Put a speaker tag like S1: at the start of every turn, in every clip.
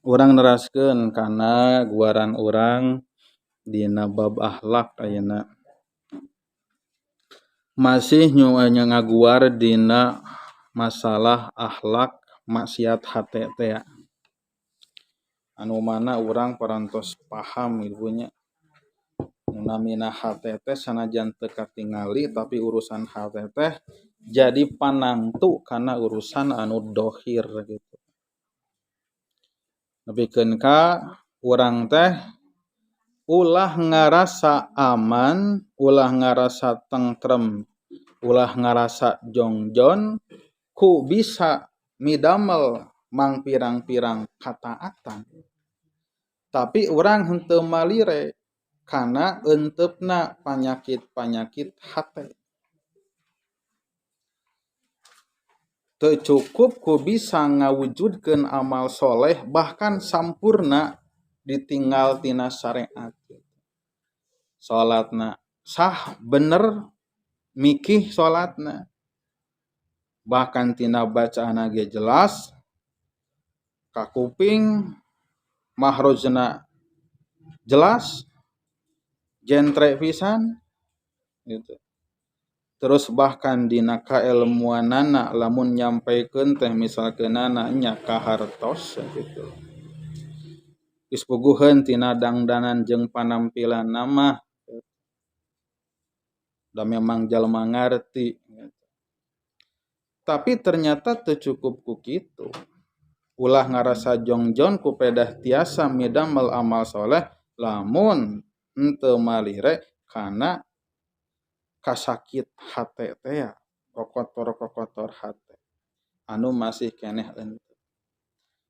S1: Urang neraskeun kana guaran urang dina bab akhlak ayeuna masih ngaguar dina masalah akhlak maksiat hate teh anu mana urang parantos paham ilunya namina hate teh sanajan teu katingali tapi urusan hate teh jadi panangtu kana urusan anu dohir gitu. Nepikeun ka urang teh ulah ngarasa aman, ulah ngarasa tentrem, ulah ngarasa jongjon ku bisa midamel mang pirang-pirang kataatan. Tapi urang henteu malire kana enteupna panyakit-panyakit hate. Teu cukup ku bisa ngawujudkeun amal soleh bahkan sampurna ditinggal tina syariat. Salatna sah bener mikih salatna. Bahkan tina bacaana ge jelas ka kuping mahrojna jelas jentre pisan gitu. Terus bahkan dina kailmuanana lamun nyampaikeun teh misalkeunana nya kahartos gitu. Geus puguheun tina dangdanan jeung panampilanna mah da memang jalma ngarti gitu. Tapi ternyata teu cukup ku kitu. Ulah ngarasa jongjon ku pedah tiasa midamel amal soleh lamun henteu malire kana kasakit hate teh kokotor-kokotor hate anu masih keneh ente.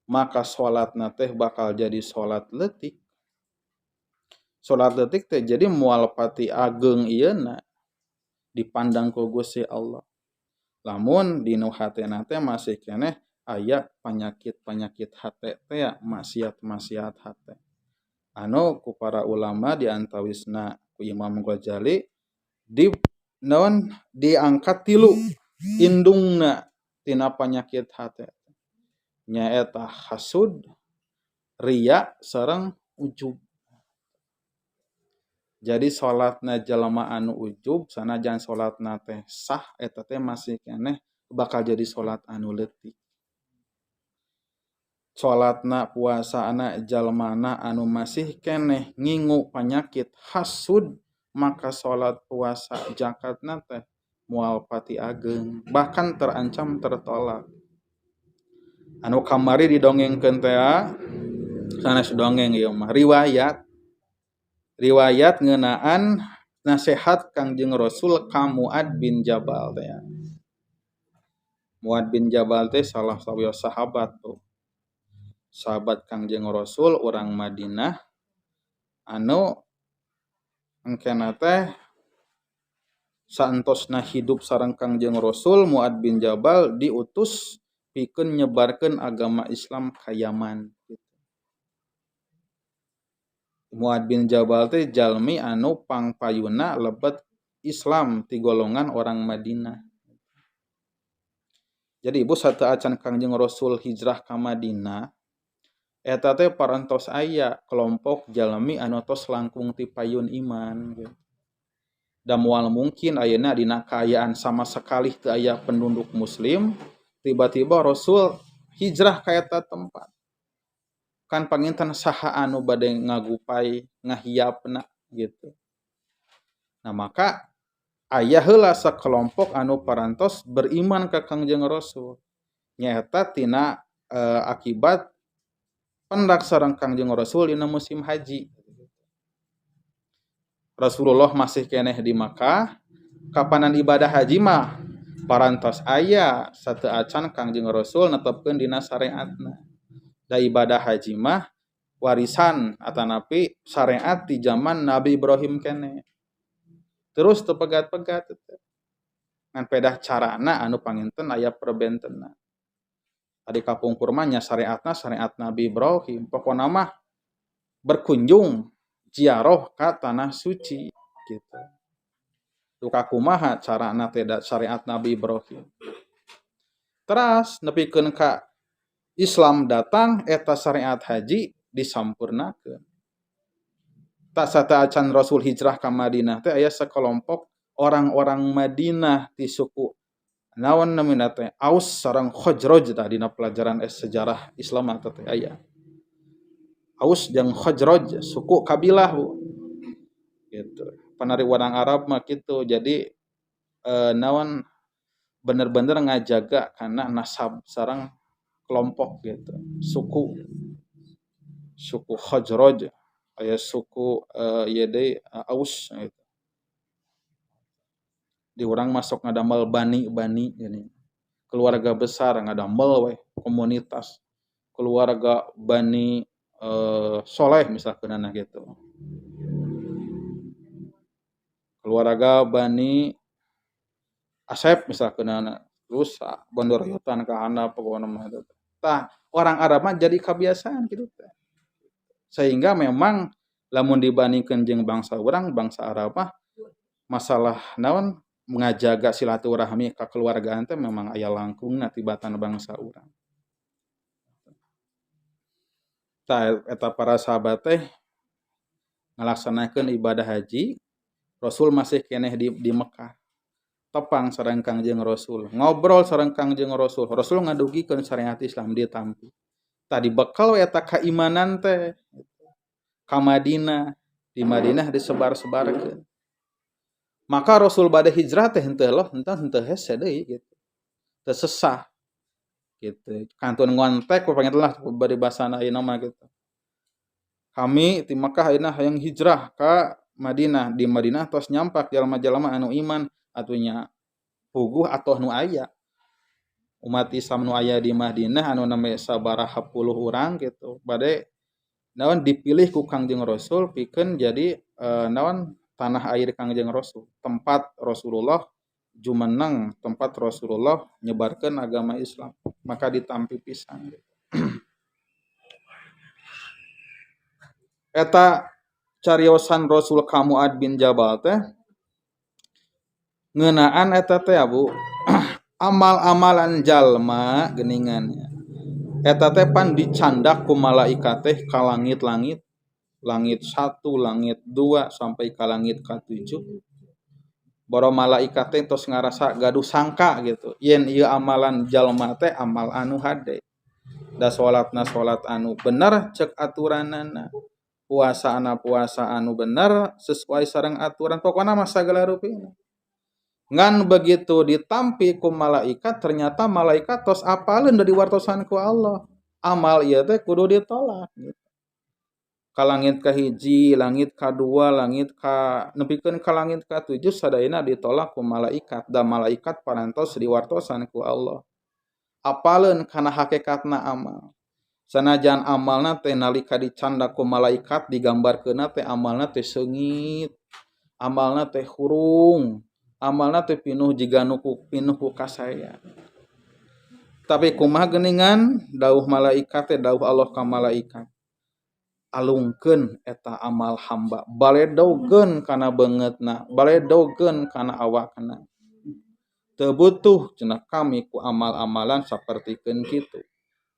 S1: Maka salatna teh bakal jadi salat leutik. Salat leutik teh jadi moal pati ageung ieuna dipandang ku Gusti Allah. Lamun dinu hatena teh masih keneh aya panyakit-panyakit hate teh maksiat-maksiat hate. Anu ku para ulama diantawisna ku Imam Ghazali diangkat 3 indungna tina panyakit hate. Nyaeta hasud, riya, sareng ujub. Jadi salatna jalma anu ujub sanajan salatna teh sah eta teh masih keneh bakal jadi salat anu leutik. Salatna puasana jalmana anu masih keneh ngingu panyakit hasud maka salat puasa zakatna teh moal pati ageung bahkan terancam tertolak. Anu kamari didongengkeun teh sanes dongeng ieu mah riwayat ngeunaan nasihat Kangjeng Rasul ka Muad bin Jabal teh. Muad bin Jabal teh salah sawios sahabat tuh. Sahabat Kangjeng Rasul urang Madinah anu engkena teh saentosna hidup sareng Kangjeng Rasul Muad bin Jabal diutus pikeun nyebarkeun agama Islam ka Yaman. Muad bin Jabal teh jalmi anu pangpayuna lebet Islam ti golongan orang Madinah. Jadi ibu sateu acan Kangjeng Rasul hijrah ka Madinah eta teh parantos aya kelompok jalmi anu tos langkung ti payun iman gitu. Da moal mungkin ayeuna dina kaayaan sama sekali teu aya penduduk muslim tiba-tiba Rasul hijrah ka eta tempat. Kan panginten saha anu bade ngagupai ngahiapna gitu. Nah maka aya heula sakelompok anu parantos beriman ka Kangjeng Rasul. Nyaeta tina akibat pendak sareng Kangjeng Rasul dina musim haji. Rasulullah masih keneh di Makkah, kapanan ibadah haji mah parantos aya sateu acan Kangjeng Rasul netepkeun dina syariatna. Da ibadah haji mah warisan atanapi syariat di zaman Nabi Ibrahim keneh. Terus teu pegat-pegat ngan pedah carana anu panginten aya perbentenna. Adi kapungkur mah nya syariatna syariat Nabi Ibrahim. Pokona mah berkunjung ziarah ka tanah suci gitu. Tu kakumaha carana teh syariat Nabi Ibrahim. Teras nepikeun ka Islam datang eta syariat haji disampurnakeun. Tak sata acan Rasul hijrah ka Madinah teh aya sakelompok orang-orang Madinah ti suku naon namina teh Aus sareng Khazraj tah dina pelajaran sejarah Islam teh aya. Aus jeung Khazraj suku kabilah gitu. Panari orang Arab mah kitu. Jadi naon bener-bener ngajaga karena nasab sareng kelompok gitu. Suku Khazraj aya suku ieu deui Aus gitu. Di urang masuk ngadamel bani ini. Keluarga besar ngadamel we komunitas. Keluarga Bani Soleh misalkan gitu. Keluarga Bani Asep misalkan terus bondoroyotan ka handap pokona mah eta. Tah orang Arab mah jadi kebiasaan gitu teh. Sehingga memang lamun dibandingkeun jeung bangsa urang, bangsa Arab mah masalah naon mengajaga silaturahmi kakeluargaan teh memang aya langkungna tibatan bangsa urang. Tah eta para sahabat teh ngalaksanakeun ibadah haji, Rasul masih keneh di Mekah. Tepang sareng Kangjeng Rasul, ngobrol sareng Kangjeng Rasul. Rasul ngadugikeun syariat Islam ditampi. Tadi bekal we eta keimanan teh ka Madinah, di Madinah disebar-sebarkeun. Maka Rasul bade hijrah teh henteu hese deui gitu. Teu sesah gitu. Kantun ngontek pokoknya lah bari basana ayeuna mah gitu. Kami ti Makkah ayeuna hayang hijrah ka Madinah. Di Madinah tos nyampak jalma-jalma anu iman atunya puguh atoh nu aya. Umat Islam nu aya di Madinah anu name sabaraha puluh urang gitu. Bade naon dipilih ku Kangjeng Rasul pikeun jadi naon tanah air Kangjeng Rasul, tempat Rasulullah jumeneng, tempat Rasulullah nyebarkeun agama Islam. Maka ditampi pisan. Eta cariosan Rasul ka Muad bin Jabal teh ngeunaan eta teh Abu amal-amalan jalma geuningan. Eta teh pan dicandak ku malaikat teh ka langit-langit. Langit 1, langit 2 sampai ka langit ka-7. Boro malaikat teh tos ngarasa gaduh sangka gitu. Yen ieu amalan jalma teh amal anu hade. Da salatna salat anu bener ceuk aturanana. Puasa anu bener sesuai sareng aturan. Pokona mah sagala rupina. Ngan begitu ditampi ku malaikat ternyata malaikat tos apaleun da diwartosan ku Allah. Amal ieu teh kudu ditolak gitu. Ka langit ka-1, langit ka-2, langit ka nepikeun ka langit ka-7 sadayana ditolak ku malaikat. Da malaikat parantos diwartosan ku Allah. Apaleun kana hakikatna amal. Sanajan amalna teh nalika dicanda ku malaikat digambarkeunna teh amalna teh seungit, amalna teh hurung, amalna teh pinuh jiga pinuh ku kasaya. Tapi kumaha geuningan dauh malaikat teh dauh Allah ka malaikat. Alungkeun eta amal hamba, baledogeun kana beungeutna, baledogeun kana awakna. Teu butuh cenah kami ku amal-amalan sapertikeun kitu.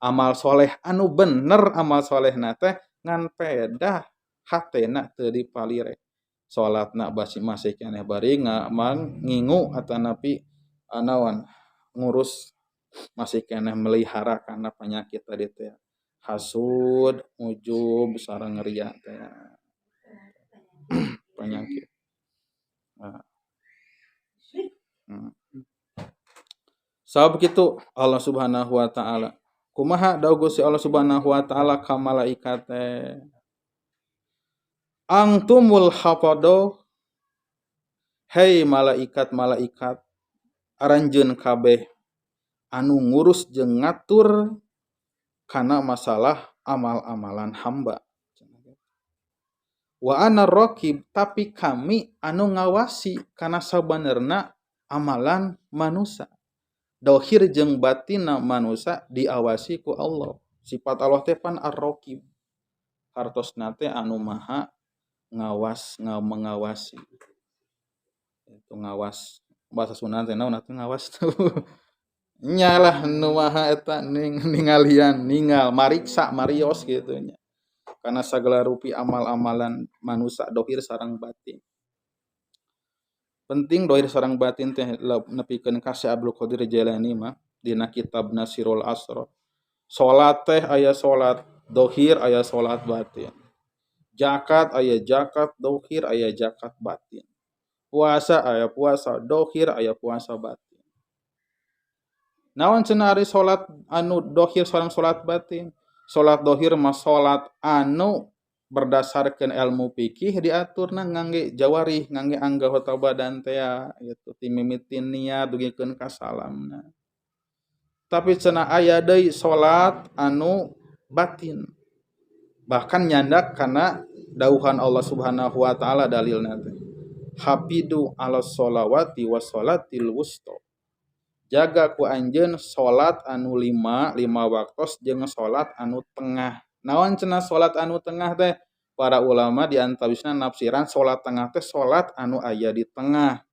S1: Amal soleh anu bener amal solehna teh ngan pedah hatena teu dipalire. Salatna masih keneh bari ngingu atanapi naon ngurus masih keneh melihara kana penyakit tadi teh. Hasud, ujub sareng riya teh. Penyakit. Sabab kitu Allah Subhanahu wa taala kumaha daud Gusti Allah Subhanahu wa taala ka malaikat teh Angtumul hafadho hei malaikat-malaikat aranjeun kabeh anu ngurus jeung ngatur kana masalah amal-amalan hamba. Wa ana raqib tapi kami anu ngawasi kana sabenerna amalan manusia. Dohir jeung batinna manusia diawasi ku Allah. Sifat Allah teh pan ar-raqib. Hartosna teh anu maha mengawasi. Itu ngawas. Bahasa Sunda teh naon atuh ngawas tuh. nyalah nu maha eta ningal mariksa marios gitu nya. Karena sagala rupi amal-amalan manusia dohir sareng batin. Penting dohir sareng batin teh nepikeun ka Syekh Abdul Qadir Jailani mah dina kitab Nasirul Asrar. Salat teh aya salat dohir aya salat batin. Zakat aya zakat dohir aya zakat batin. Puasa aya puasa dohir aya puasa batin. Naon cenah ari salat anu dohir sareng salat batin? Salat dohir mah salat anu berdasarkan ilmu fikih diaturna ngangge jawarih, ngangge anggota badan teh gitu. Ti mimitin niat dugikeun ka salamna. Tapi cenah aya deui salat anu batin. Bahkan nyandak kana dauhan Allah Subhanahu wa taala dalilna teh. Hafidu 'alas sholawati was sholatil wusta. Jaga ku anjeun salat anu lima waktos jeung salat anu tengah. Naon cenah salat anu tengah teh? Para ulama di antawisna nafsiran salat tengah teh salat anu aya di tengah.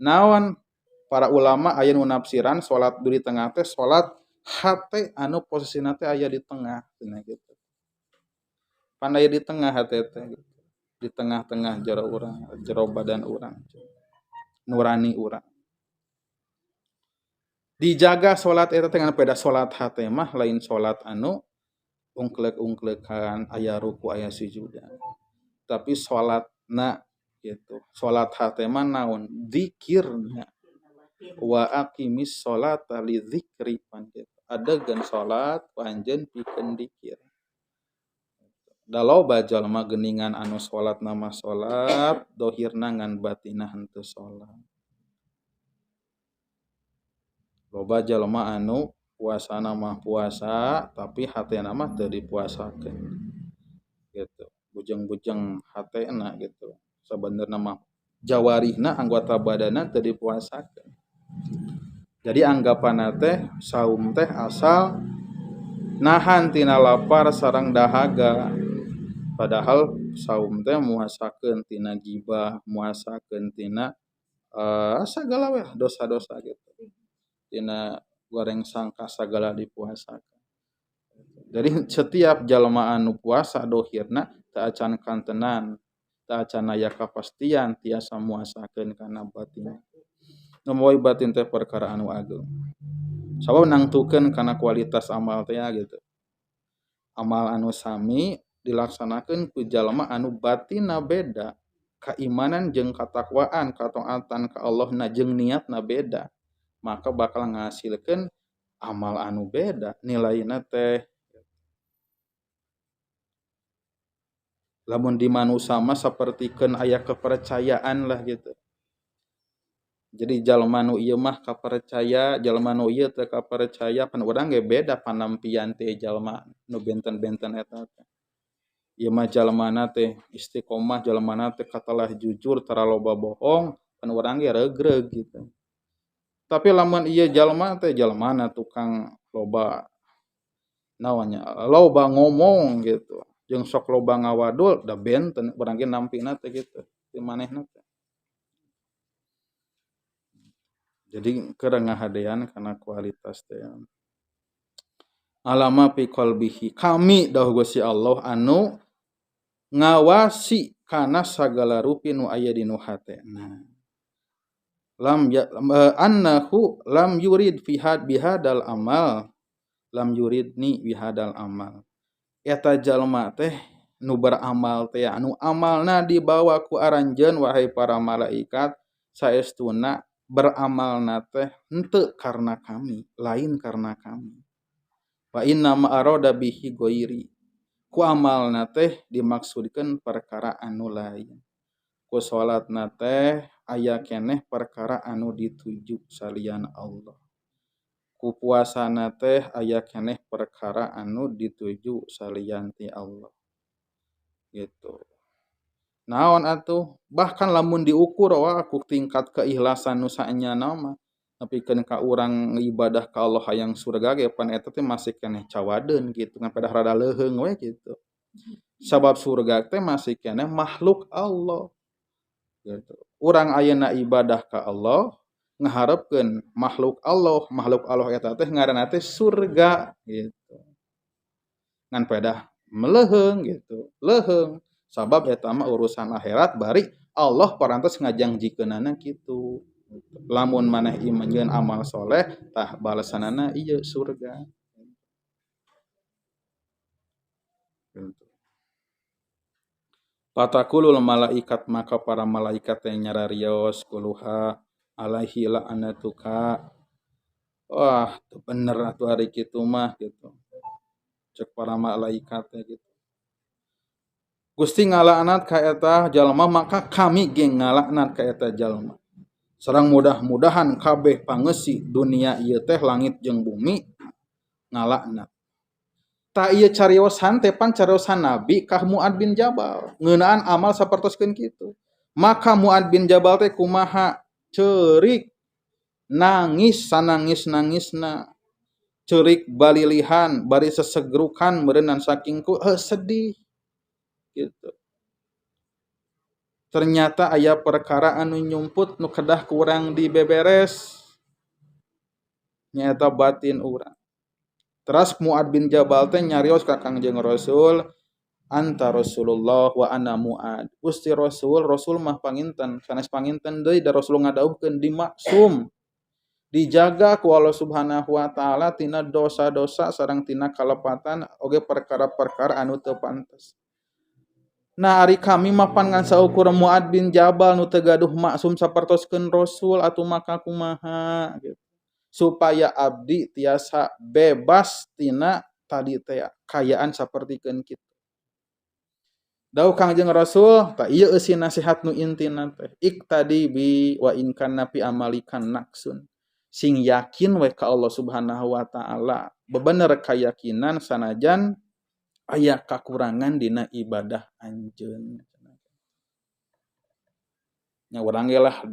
S1: Naon para ulama aya nu nafsiran salat di tengah teh salat hate anu posisina teh aya di tengah cenah kitu. Pan aya di tengah hate teh di tengah-tengah jero urang, jero badan urang. Nurani urang. Dijaga salat eta teh ngan peda salat hate mah lain salat anu ungklek-ungklekan aya ruku aya sujudan. Tapi salatna gitu. Salat hate mah naon? Dzikirna. Wa aqimis sholata lidzikri pan kitu. Adegan salat panjeun pikeun dzikir. Da loba jalma geuningan anu salatna mah salat, dohirna ngan batinna henteu salat. Loba jalma anu puasana mah puasa tapi hatena mah teu dipuasakeun. Gitu. Bujeng-bujeng hatena gitu. Sabenerna mah jawarihna anggota badanna teu dipuasakeun. Jadi anggapanna teh saum teh asal nahan tina lapar sareng dahaga. Padahal saum teh muasakeun tina gibah, muasakeun tina sagala we dosa-dosa gitu. Tina goreng sangka sagala dipuasakeun. Jadi setiap jalma anu puasa dohirna teu acan kantenan, teu acan aya kapastian tiasa muasakeun kana batin. Numoy batin teh perkara anu agung. Sabab nangtukeun kana kualitas amal teh gitu. Amal anu sami dilaksanakeun ku jalma anu batinna beda, keimanan jeung katakwaan, kataatan ka Allahna jeung niatna beda. Maka bakal ngahasilkeun amal anu beda nilaina teh. Lamun di manusia mah sapertikeun aya kepercayaan lah gitu. Jadi jalma nu ieu mah kapercaya, jalma nu ieu teu kapercaya pan urang ge beda panampian ti jalma nu benten-benten eta teh. Ieu mah jalmana teh istiqomah, jalmana teh katalah jujur tara loba bohong, pan urang ge regreg gitu. Tapi lamun ieu jalma teh jalmana tukang loba naonnya loba ngomong gitu jeung sok loba ngawadul da benten urang ge nampina teh gitu ti manehna teh. Jadi keur ngahadean kana kualitas teh. Alama fi qalbihi kami dah Gusti Allah anu ngawasi kana sagala rupi nu aya di nu hatena. Lam ya annahu lam yurid fi bihadal amal lam yuridni bihadal amal. Eta jalma teh nu beramal teh anu amalna dibawa ku aranjeun wahai para malaikat saestuna beramalna teh henteu karena kami, lain karena kami. Wa inna ma arada bihi ghairi. Ku amalna teh dimaksudkeun perkara anu lain. Ku salatna teh aya keneh perkara anu dituju salian Allah. Ku puasana teh aya keneh perkara anu dituju salian ti Allah. Gitu. Naon atuh? Bahkan lamun diukur ku tingkat keikhlasan nu saenyana mah nepikeun ka urang ibadah ka Allah hayang surga ge pan eta teh masih keneh cawadeun gitu ngan pedah rada leuheung we gitu. Sabab surga teh masih keneh makhluk Allah. Gitu. Urang ayeuna ibadah ka Allah ngaharepkeun makhluk Allah eta teh ngaranna teh surga gitu. Ngan pedah meleheung gitu, leheung. Sabab eta mah urusan akhirat bari Allah parantos ngajangjikeunana kitu. Lamun maneh iman jeung amal soleh tah balesanana ieu surga. Gitu. Fatakulul malaikat maka para malaikat yang nyararios kuluha alaihi la'natuka. Wah, bener atuh hari kitu mah gitu. Cek para malaikat gitu. Gusti ngalaknat ka eta jalma maka kami ge ngalaknat ka eta jalma. Sareng mudah-mudahan kabeh pangeusi dunia ieu teh langit jeung bumi ngalaknat. Ta ieu cariosan teh pan cariosan Nabi ka Muad bin Jabal. Ngeunaan amal sapertoskeun kitu. Maka Muad bin Jabal teh kumaha? Ceurik nangis sanangis-nangisna. Ceurik balilihan, bari sesegrukan meureunnan saking sedih. Gitu. Ternyata aya perkara anu nyumput nu kedah kurang dibeberes. Nyata batin urang. Teras Muad bin Jabal teh nyarios ka Kangjeng Rasul, anta Rasulullah wa ana Muad. Gusti Rasul mah panginten, sanes panginten deui da Rasul ngadawuhkeun di maksum. Dijaga ku Allah Subhanahu wa taala tina dosa-dosa sareng tina kalepatan oge perkara-perkara anu teu pantes. Nah ari kami mapan ngan saukur Muad bin Jabal nu teu gaduh maksum sapertoskeun Rasul atuh maka kumaha gitu. Supaya abdi tiasa bebas tina tadi teh kayaan sapertikeun kitu. Dawuh Kangjeng Rasul, ta ieu eusi nasihat nu intina teh. Iqtadi bi wa in kana fi amalikan naksun. Sing yakin we ka Allah Subhanahu wa taala. Bebener kayakinan sanajan aya kakurangan dina ibadah anjeun. Nya urang ge lah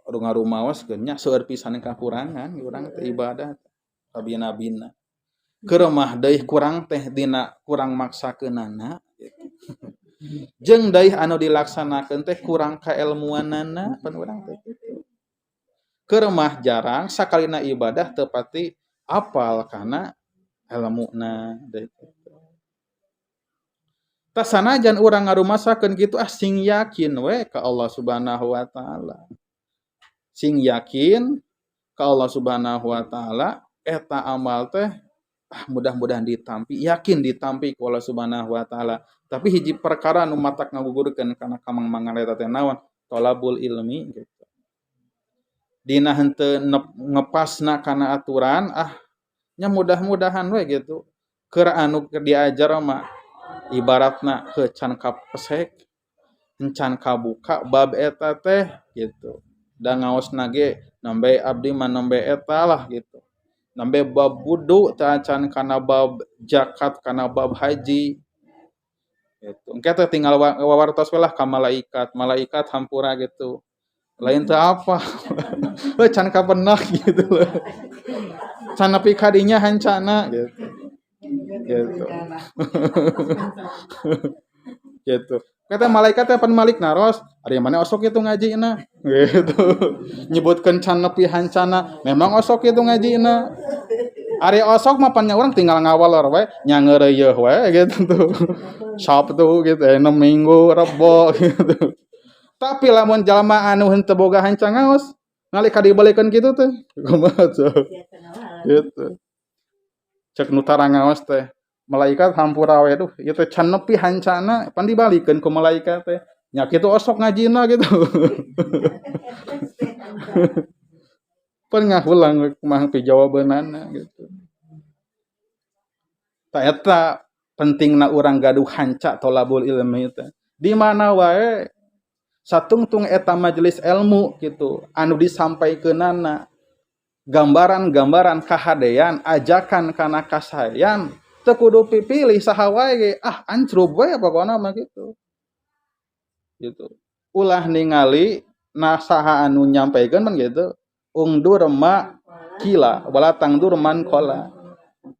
S1: ngarumaoskeun nya seueur pisan kakurangan urang teh ibadah kabina-bina. Keur mah deui kurang teh dina kurang maksakeunana gitu. Jeung deui anu dilaksanakeun teh kurang kaelmuanana pan urang teh kitu. Keur mah jarang sakalina ibadah teu pati apal kana elmuna deui kitu. Tas sanajan urang ngarumasakeun kitu sing yakin we ka Allah Subhanahu wa taala. Sing yakin ka Allah Subhanahu wa taala eta amal teh mudah-mudahan ditampi, yakin ditampi ku Allah Subhanahu wa taala. Tapi hiji perkara anu matak ngagugurkeun kana kamangmangan eta teh naon? Thalabul ilmi gitu. Dina henteu ngepasna kana aturan nya mudah-mudahan we gitu. Keur anu diajar mah ibaratna can kapesek, encan kabuka bab eta teh gitu. Da ngaosna ge nembe abdi mah nembe eta lah gitu. Nembe bab wudu teh can kana bab zakat kana bab haji. Gitu. Engke teh tinggal wawartos we lah ka malaikat. Malaikat hampura gitu. Lain teh apa? We can kabenak gitu. Can nepi ka dinya hancana gitu. Gitu. Gitu. Kata malaikat teh pan malik naros, ari mana osok itu ngajina. Gitu. Nyebutkeun can nepi hancana, memang osok itu ngajina. Ari osok mah pan urang tinggal ngawalor we, nya ngeureuyeuh we gitu tuh. Sabtu gitu, 6 minggu, Rebo gitu. Tapi lamun jalma anu henteu boga hancang ngaos, nalika dibalikeun kitu teh, kumaha tuh. Gitu. Cek nu tara ngaos teh. Malaikat hampura we duh ieu teh can nepi hancana pan dibalikeun ku malaikat teh nya kitu osok ngajina gitu. Pan ngahulang kumaha pi jawabeunana gitu. Ta eta pentingna urang gaduh hanca thalabul ilmi teh. Di mana wae satungtung eta majelis ilmu gitu anu disampaikeunana gambaran-gambaran kahadean ajakan kana kasayan teu kudu pipilih saha wae ge ancrub wae pokona mah gitu. Gitu. Ulah ningali nasaha anu nyampaikeun man gitu. Ungdur ma kila wala tangdur man qala.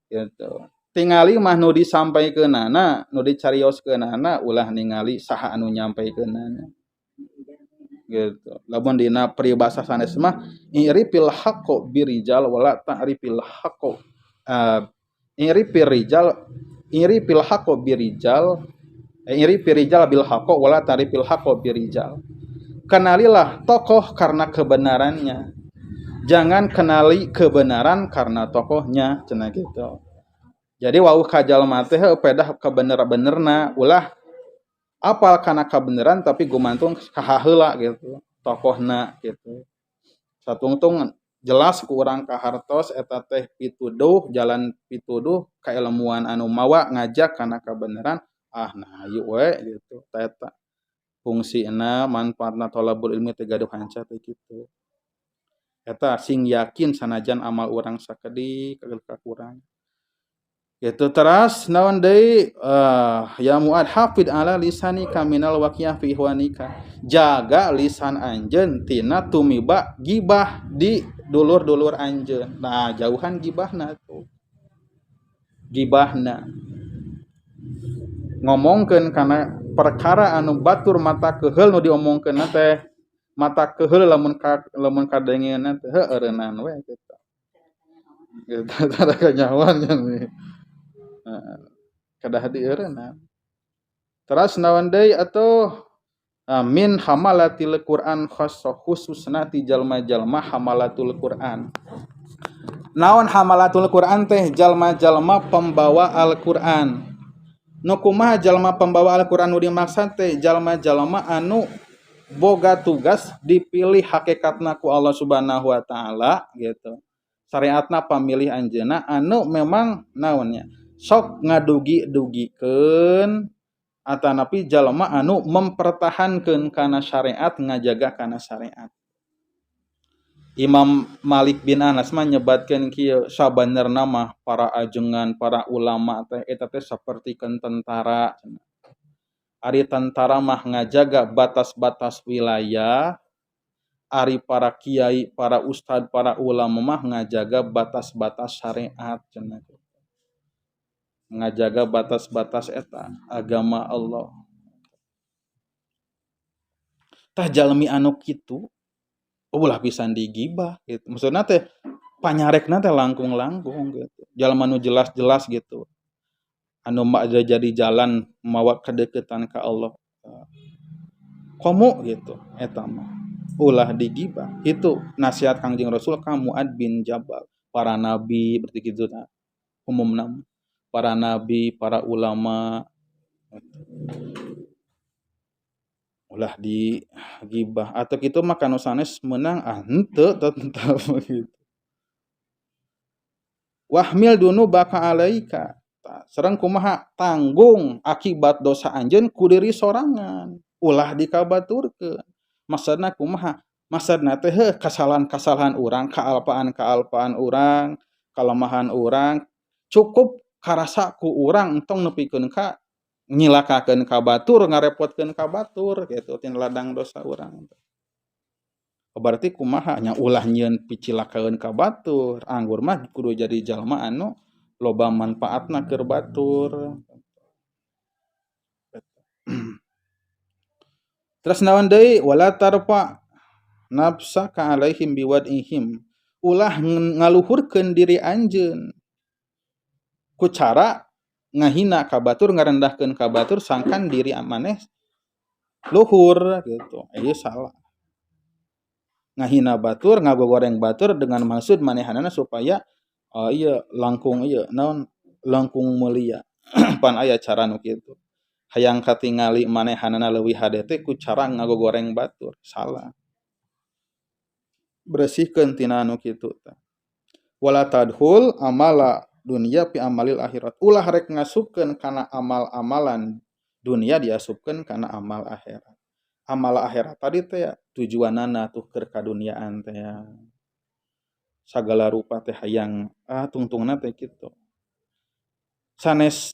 S1: Gitu. Tingali mah nu disampaikeunana, nu dicarioskeunana ulah ningali saha anu nyampaikeunana. gitu. Lamun dina peribahasa sanes mah iripil haqqo birijal wala ta'rifil haqqo. Iripil rijal iripil haqqo birijal iripil rijal bil haqqo wala ta'rifil haqqo birijal. Kenalilah tokoh karena kebenarannya. Jangan kenali kebenaran karena tokohnya, cenah gitu. Jadi wau kajalma teh pedah kebener-benerna ulah apal kana kebenaran tapi gumantung kahaheula gitu tokohna gitu satungtung jelas ku urang kahartos eta teh pituduh jalan pituduh kailmuan anu mawa ngajak kana kebenaran nah hayu we gitu eta fungsina manfaatna thalabul ilmi teh gaduh hanca teh kitu eta sing yakin sanajan amal urang sakedik kakurang gitu teras naon deui ya muad hafid ala lisani kaminal waqiyah fi ihwanika jaga lisan anjeun tina tumiba gibah di dulur-dulur anjeun nah jauhan gibahna tuh gibahna ngomongkeun kana perkara anu batur mata keheul nu diomongkeun teh mata keheul lamun kadengeunna teh eueureunnan we gitu tara kanyawan nih kadah dieureunna teras naon deui atuh min hamalatil Qur'an khassa khususna ti jalma-jalma hamalatul Qur'an naon hamalatul Qur'an teh jalma-jalma pembawa Al-Qur'an nu kumaha jalma pembawa Al-Qur'an nu dimaksud teh jalma-jalma anu boga tugas dipilih hakikatna ku Allah Subhanahu wa taala gitu syariatna pamilih anjeunna anu memang naonnya sok ngadugi-dugikeun atanapi jalma anu mempertahankeun kana syariat ngajaga kana syariat. Imam Malik bin Anas mah nyebatkeun kieu sabenerna mah para ajengan para ulama teh eta teh sapertikeun tentara. Ari tentara mah ngajaga batas-batas wilayah, ari para kiai, para ustad, para ulama mah ngajaga batas-batas syariat cenah. Ngajaga batas-batas eta agama Allah. Tah jalmi anu kitu ulah pisan digibah gitu. Maksudna teh panyarekna teh langkung-langkung gitu. Jalma anu jelas-jelas gitu. Anu jadi jalan mawa kedekatan ka Allah. Komo gitu eta mah. Ulah digibah. Itu nasihat Kangjeng Rasul ka Muad bin Jabal. Para nabi berarti kitu tah. Umumna para nabi, para ulama ulah digibah atau kitu mah kanu sanes meunang henteu tetep gitu. Wahmil dunu baka alaika sareng kumaha tanggung akibat dosa anjeun ku diri sorangan ulah dikabaturkeun maksudna kumaha maksudna teh kasalahan-kasalahan urang kaalpaan urang kalemahan urang cukup karasa ku urang entong nepikeun ka nyilakakeun ka batur ngarepotkeun ka batur gitu tina ladang dosa urang berarti kumaha nya ulah nyieun picilakeun ka batur anggur mah kudu jadi jalma anu loba manfaatna keur batur terus naon deui wala tarfa nafsaka alaihim biwadihim ulah ngaluhurkeun diri anjeun ku cara ngahina ka batur ngarendahkeun ka batur sangkan diri maneh luhur gitu ieu salah ngahina batur ngagogoreng batur dengan maksud manehanana supaya ieu langkung ieu naon langkung mulia pan aya cara nu kitu hayang katingali manehanana leuwih hade teh ku cara ngagogoreng batur salah bersihkeun tina anu kitu tah wala tadhul amala dunia pi amalil akhirat ulah rek ngasupkeun kana amal-amalan dunia diasupkeun kana amal akhirat amal akhirat tadi teh tujuanana tuh keur kaduniaan teh sagala rupa teh hayang tungtungna teh kitu sanes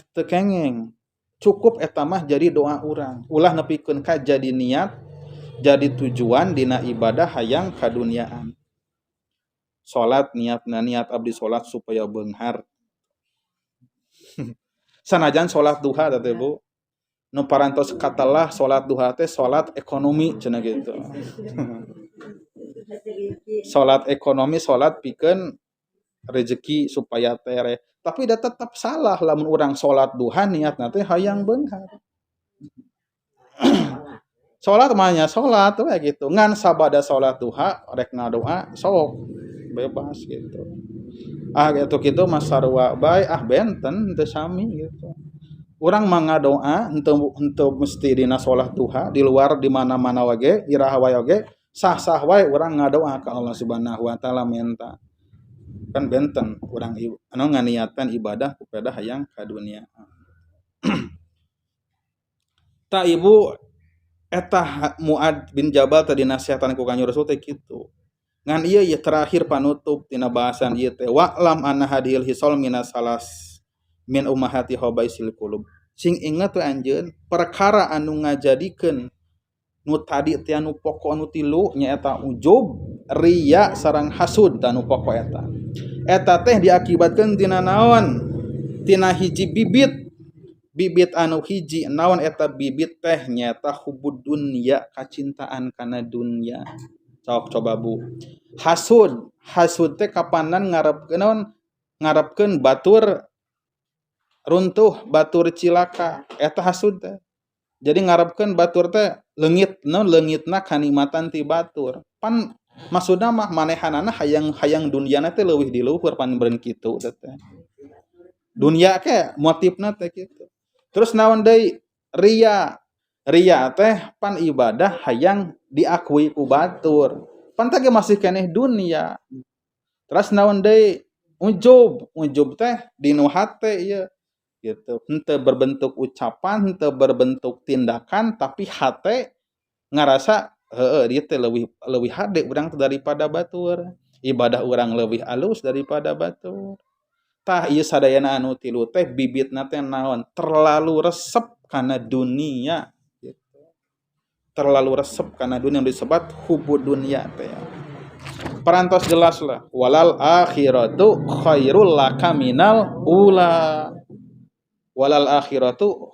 S1: teu kengeng cukup eta mah jadi doa urang ulah nepikeun ka jadi niat jadi tujuan dina ibadah hayang kaduniaan salat niat abdi salat supaya beunghar sanajan salat duha teh Bu nu parantos katalah salat duha teh salat ekonomi cenah gitu. Salat ekonomi, salat pikeun rezeki supaya tere. Tapi da tetap salah lamun urang salat duha niatna teh hayang beunghar. Salat mahnya salat we gitu. Ngan sabada salat duha rek ngadoa sok bebas gitu. Gitu kitu mah sarua bae benten teu sami gitu. Urang mah ngadoa henteu mesti dina salat duha, di luar di mana-mana wage, iraha wae oge, sah-sah wae urang ngadoa ka Allah Subhanahu wa taala menta. Kan benten urang nganiatkan ibadah kepada hayang ka dunia. Ta ibu eta Muad bin Jabal tadi nasihatkan ku Kanjeng Rasul teh kitu. Ngan ieu ya terakhir panutup tina bahasan ieu teh wa'lam anna hadhil hisal minas salas min ummahati habaisil qulub. Sing inget we anjeun perkara anu ngajadikeun nu tadi teh anu pokok anu tilu nyaeta ujub, riya sareng hasud anu pokok eta. Eta teh diakibatkeun tina naon? Tina hiji bibit anu hiji naon eta bibit teh nyaeta hubud dunya, kacintaan kana dunya. Coba Bu. Hasud teh kapanan ngarepkeun naon? Ngarepkeun batur runtuh, batur cilaka, eta hasud teh. Jadi ngarepkeun batur teh leungitna kanikmatan ti batur. Pan maksudna mah manehanana hayang dunyana teh leuwih di luhur pan beureun kitu teh. Dunya ke motifna teh kitu. Terus naon deui? Riya. Riya teh pan ibadah hayang diakui ku batur. Pan teh masih keneh dunia. Terus naon deui? Ujub teh dinu hate ieu gitu. Henteu berbentuk ucapan, henteu berbentuk tindakan, tapi hate ngarasa dia teh leuwih hade urang daripada batur. Ibadah urang leuwih alus daripada batur. Tah ieu sadayana anu tilu teh bibitna teh naon? Terlalu resep kana dunia gitu. Terlalu resep kana dunia yang disebut hubud dunia teh. Parantos jelas lah. Walal akhiratu khairul laka minal ula. Wal akhiratu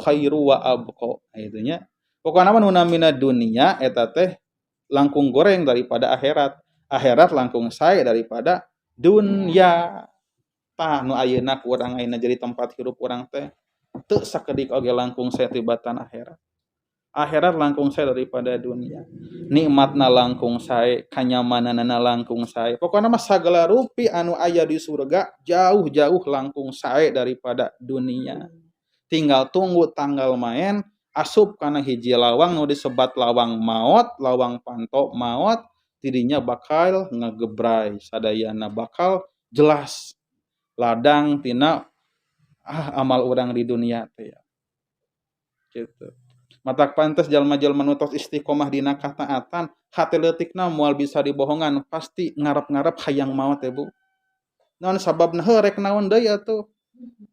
S1: khairu wa abqa. Itunya. Pokona mah nu namina dunia eta teh langkung goreng daripada akhirat. Akhirat langkung sae daripada dunia. Tah nu ayeuna ku urang ayeuna jadi tempat hirup urang teh teu sakedik oge langkung sae tibatan akhirat. Akhirat langkung sae daripada dunia. Nikmatna langkung sae, kanyamananna langkung sae. Pokona mah sagala rupi anu aya di surga jauh-jauh langkung sae daripada dunia. Tinggal tunggu tanggal main asup kana hiji lawang nu disebat lawang maot, lawang panto maot, tidinya bakal ngagebrai sadayana bakal jelas ladang tina amal urang di dunia teh. Gitu. Matak pantes jalma-jalma nu tos istiqomah dina kataatan, hate leutikna moal bisa dibohongan, pasti ngarep-ngarep hayang maot teh Bu. Naon sababna heuh rek naon deui atuh?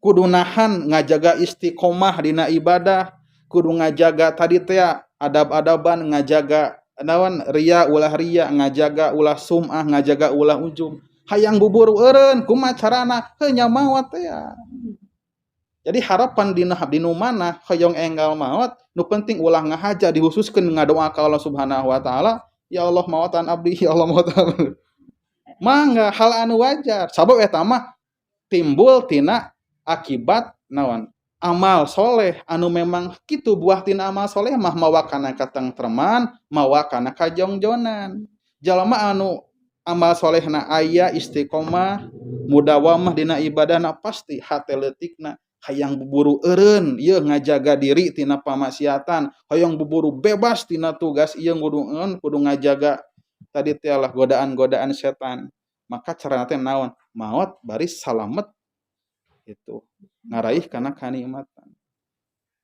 S1: Kudu nahan ngajaga istiqomah dina ibadah, kudu ngajaga tadi teh adab-adaban, ngajaga naon riya, ngajaga ulah sum'ah, ngajaga ulah ujub. Hayang buburu eureun kumaha carana? Heuh nya maot teh ya. Jadi harapan dinu mana hoyong enggal maot, nu penting ulah ngahaja dihususkeun ngadoa ka Allah Subhanahu wa taala, ya Allah maotan abdi, ya Allah maotan. Mangga hal anu wajar. Sabab eta mah timbul tina akibat naon? Amal soleh anu memang kitu buah tina amal soleh mah mawa kana katengtreman, mawa kana kajongjonan. Jalma anu amal solehna aya istiqomah, mudawamah dina ibadahna pasti hate leutikna hayang buburu eureun ieu ngajaga diri tina pamaksiatan, hayang buburu bebas tina tugas ieu kudu ngajaga tadi teh lah godaan-godaan setan. Maka carana teh naon? Maot bari salamet gitu. Ngaraih kana kanikmatan.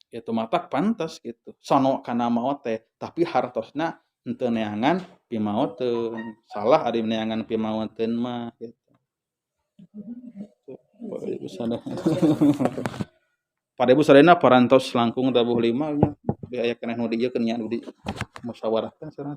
S1: Itu matak pantas gitu. Sono kana maot teh, tapi hartosna henteu neangan pimaoteun. Salah ari neangan pimaoteun mah gitu. Pada ibu sadayana parantos langkung tabuh 5 nya aya keneh nu dijieun nya nu di musyawarahkan sareng